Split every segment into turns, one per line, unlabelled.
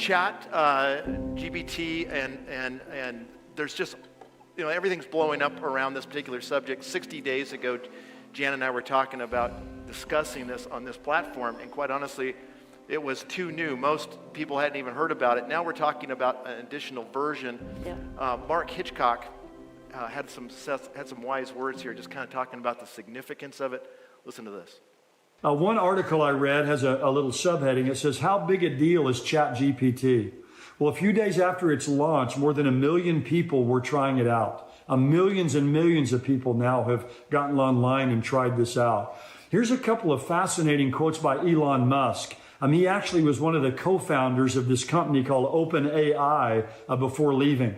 GPT and there's just, everything's blowing up around this particular subject. 60 days ago, Jan and I were talking about discussing this on this platform, and quite honestly, it was too new. Most people hadn't even heard about it. Now we're talking about an additional version.
Yeah.
Mark Hitchcock had some wise words here, just kind of talking about the significance of it. Listen to this.
One article I read has a little subheading. It says, how big a deal is ChatGPT? Well, a few days after its launch, more than 1 million people were trying it out. Millions and millions of people now have gotten online and tried this out. Here's a couple of fascinating quotes by Elon Musk. He actually was one of the co-founders of this company called OpenAI before leaving.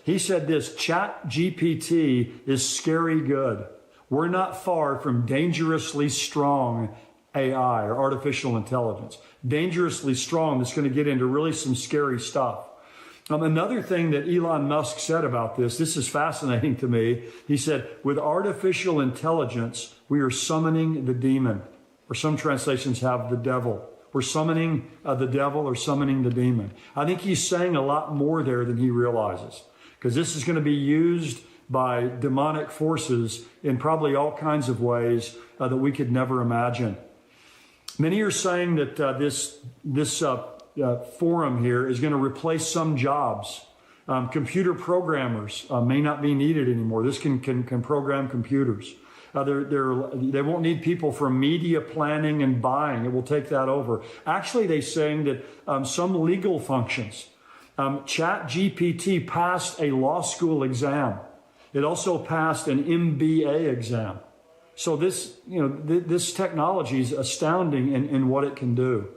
He said this, ChatGPT is scary good. We're not far from dangerously strong AI or artificial intelligence. Dangerously strong that's going to get into really some scary stuff. Another thing that Elon Musk said about this is fascinating to me. He said, with artificial intelligence, we are summoning the demon. Or some translations have the devil. We're summoning the devil or summoning the demon. I think he's saying a lot more there than he realizes. Because this is going to be used by demonic forces in probably all kinds of ways that we could never imagine. Many are saying that this forum here is going to replace some jobs. Computer programmers may not be needed anymore. This can program computers. They won't need people for media planning and buying. It will take that over. Actually, they're saying that some legal functions. ChatGPT passed a law school exam. It also passed an MBA exam. So this technology is astounding in what it can do.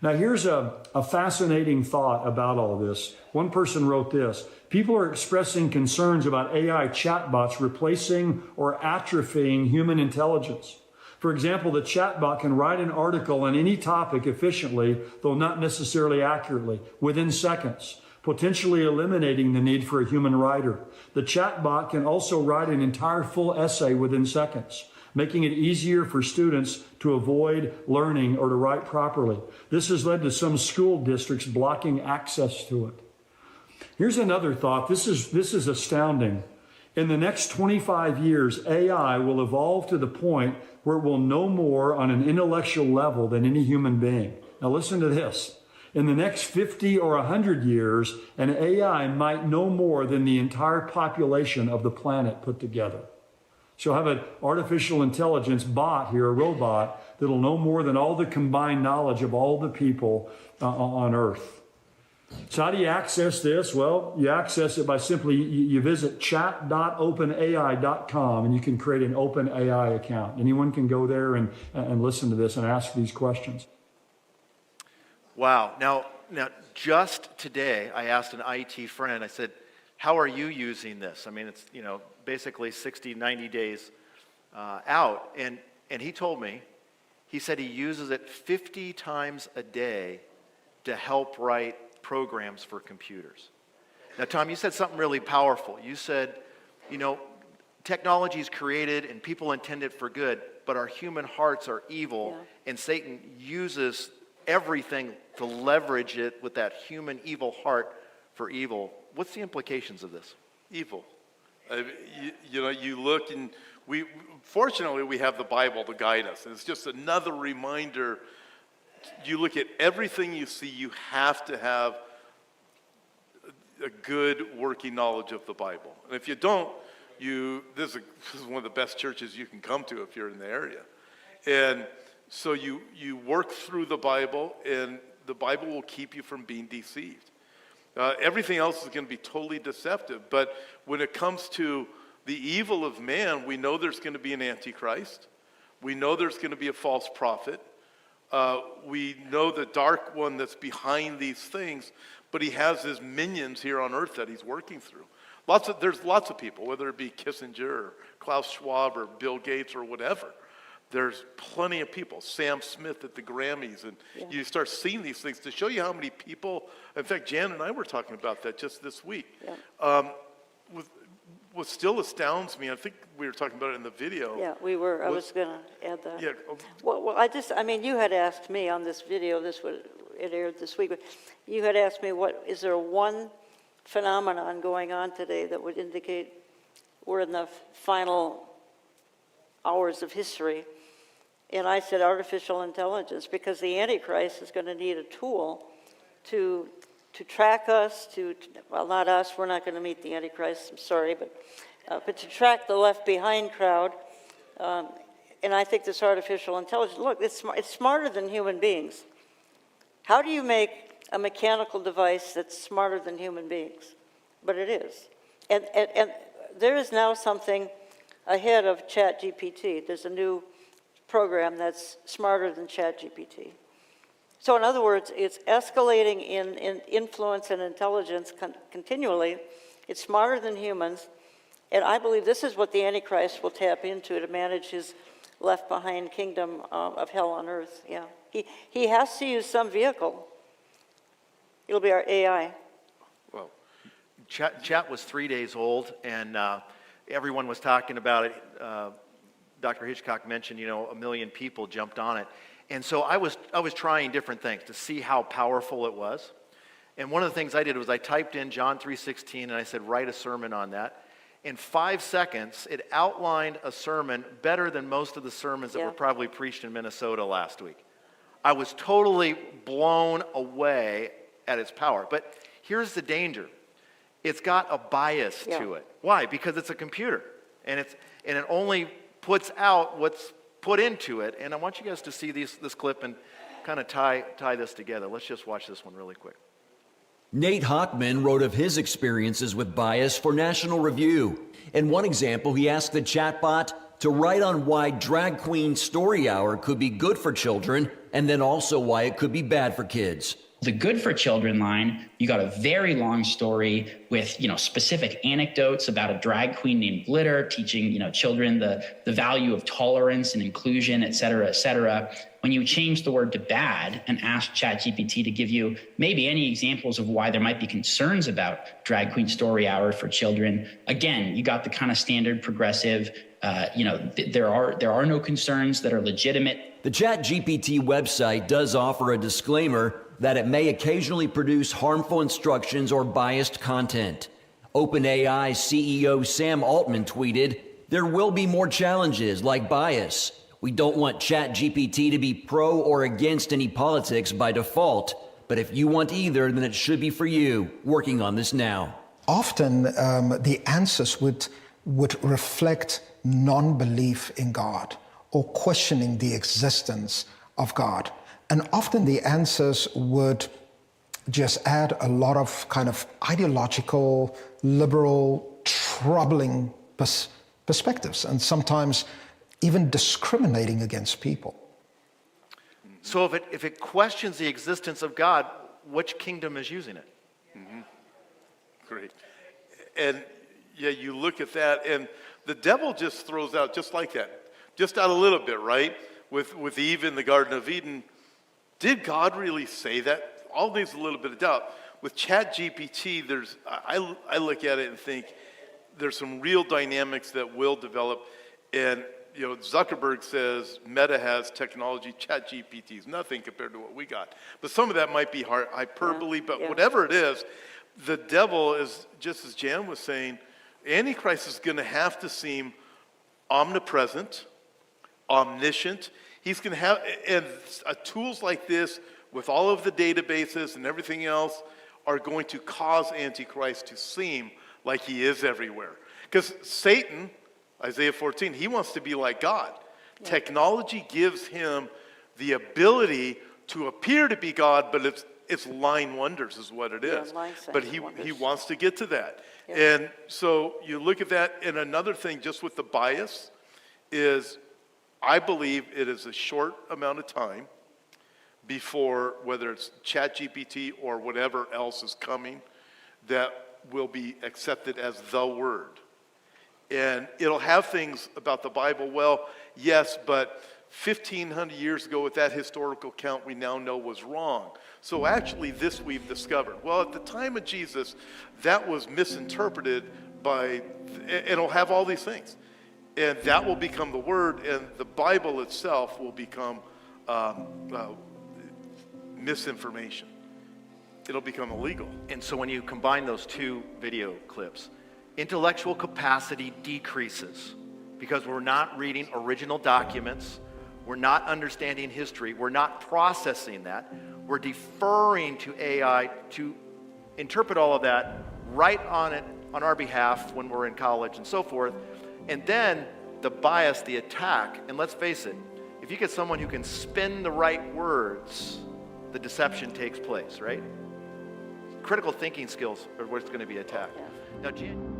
Now, here's a fascinating thought about all of this. One person wrote this. People are expressing concerns about AI chatbots replacing or atrophying human intelligence. For example, the chatbot can write an article on any topic efficiently, though not necessarily accurately, within seconds, potentially eliminating the need for a human writer. The chatbot can also write an entire full essay within seconds, making it easier for students to avoid learning or to write properly. This has led to some school districts blocking access to it. Here's another thought. This is astounding. In the next 25 years, AI will evolve to the point where it will know more on an intellectual level than any human being. Now listen to this. In the next 50 or 100 years, an AI might know more than the entire population of the planet put together. So you'll have an artificial intelligence bot here, a robot, that'll know more than all the combined knowledge of all the people on Earth. So how do you access this? Well, you access it by simply, you visit chat.openai.com and you can create an OpenAI account. Anyone can go there and listen to this and ask these questions.
Wow. Now, just today, I asked an IT friend, I said, how are you using this? I mean, it's, basically 60, 90 days out. And he told me, he said he uses it 50 times a day to help write programs for computers. Now, Tom, you said something really powerful. You said, technology is created and people intend it for good, but our human hearts are evil, and Satan uses everything to leverage it with that human evil heart for evil. What's the implications of this?
Evil. You look and fortunately we have the Bible to guide us, and it's just another reminder. You look at everything you see, you have to have a good working knowledge of the Bible. And if you don't, this is one of the best churches you can come to if you're in the area. And so you work through the Bible, and the Bible will keep you from being deceived. Everything else is going to be totally deceptive. But when it comes to the evil of man, we know there's going to be an antichrist. We know there's going to be a false prophet. We know the dark one that's behind these things, but he has his minions here on earth that he's working through. There's lots of people, whether it be Kissinger or Klaus Schwab or Bill Gates or whatever. There's plenty of people, Sam Smith at the Grammys, and you start seeing these things to show you how many people. In fact, Jan and I were talking about that just this week. What still astounds me, I think we were talking about it in the video.
Yeah, we were. I was going to add that.
Yeah.
Well, you had asked me on this video. This was it aired this week. But you had asked me, is there one phenomenon going on today that would indicate we're in the final hours of history? And I said artificial intelligence, because the Antichrist is going to need a tool to track us, well, not us, we're not going to meet the Antichrist, I'm sorry, but to track the left behind crowd. And I think this artificial intelligence, look, it's smarter than human beings. How do you make a mechanical device that's smarter than human beings? But it is. And there is now something ahead of ChatGPT. There's a new program that's smarter than ChatGPT. So in other words, it's escalating in influence and intelligence continually. It's smarter than humans. And I believe this is what the Antichrist will tap into to manage his left-behind kingdom of hell on earth. Yeah, he has to use some vehicle. It'll be our AI.
Well, chat was 3 days old, and everyone was talking about it. Dr. Hitchcock mentioned, 1 million people jumped on it. And so I was trying different things to see how powerful it was. And one of the things I did was I typed in John 3:16, and I said, write a sermon on that. In 5 seconds, it outlined a sermon better than most of the sermons that were probably preached in Minnesota last week. I was totally blown away at its power. But here's the danger. It's got a bias to it. Why? Because it's a computer. And it only puts out what's put into it. And I want you guys to see this clip and kind of tie this together. Let's just watch this one really quick.
Nate Hockman wrote of his experiences with bias for National Review. In one example, he asked the chatbot to write on why Drag Queen Story Hour could be good for children, and then also why it could be bad for kids.
The good for children line, you got a very long story with, specific anecdotes about a drag queen named Glitter teaching, children the value of tolerance and inclusion, et cetera, et cetera. When you change the word to bad and ask ChatGPT to give you maybe any examples of why there might be concerns about Drag Queen Story Hour for children, again, you got the kind of standard progressive, there are no concerns that are legitimate.
The ChatGPT website does offer a disclaimer that it may occasionally produce harmful instructions or biased content. OpenAI CEO Sam Altman tweeted, "There will be more challenges like bias. We don't want ChatGPT to be pro or against any politics by default, but if you want either, then it should be for you. Working on this now."
Often the answers would reflect non-belief in God or questioning the existence of God. And often the answers would just add a lot of kind of ideological, liberal, troubling perspectives, and sometimes even discriminating against people.
So if it questions the existence of God, which kingdom is using it?
Mm-hmm. Great. And yeah, you look at that, and the devil just throws out just like that, just out a little bit, right? With Eve in the Garden of Eden. Did God really say that? All leaves a little bit of doubt. With ChatGPT, I look at it and think there's some real dynamics that will develop. And Zuckerberg says Meta has technology. ChatGPT is nothing compared to what we got. But some of that might be hyperbole. But whatever it is, the devil is, just as Jan was saying, Antichrist is going to have to seem omnipresent, omniscient. He's going to have, and tools like this, with all of the databases and everything else, are going to cause Antichrist to seem like he is everywhere. Because Satan, Isaiah 14, he wants to be like God. Yeah. Technology gives him the ability to appear to be God, but it's lying wonders is what it is. But he wants to get to that. Yeah. And so you look at that, and another thing just with the bias is, I believe it is a short amount of time before, whether it's ChatGPT or whatever else is coming, that will be accepted as the word. And it'll have things about the Bible, well, yes, but 1,500 years ago with that historical count we now know was wrong. So actually this we've discovered. Well, at the time of Jesus, that was misinterpreted and it'll have all these things. And that will become the word, and the Bible itself will become misinformation. It'll become illegal.
And so when you combine those two video clips, intellectual capacity decreases because we're not reading original documents, we're not understanding history, we're not processing that, we're deferring to AI to interpret all of that right on our behalf when we're in college and so forth. And then the bias, the attack, and let's face it, if you get someone who can spin the right words, the deception takes place, right? Critical thinking skills are what's going to be attacked. Now, Jan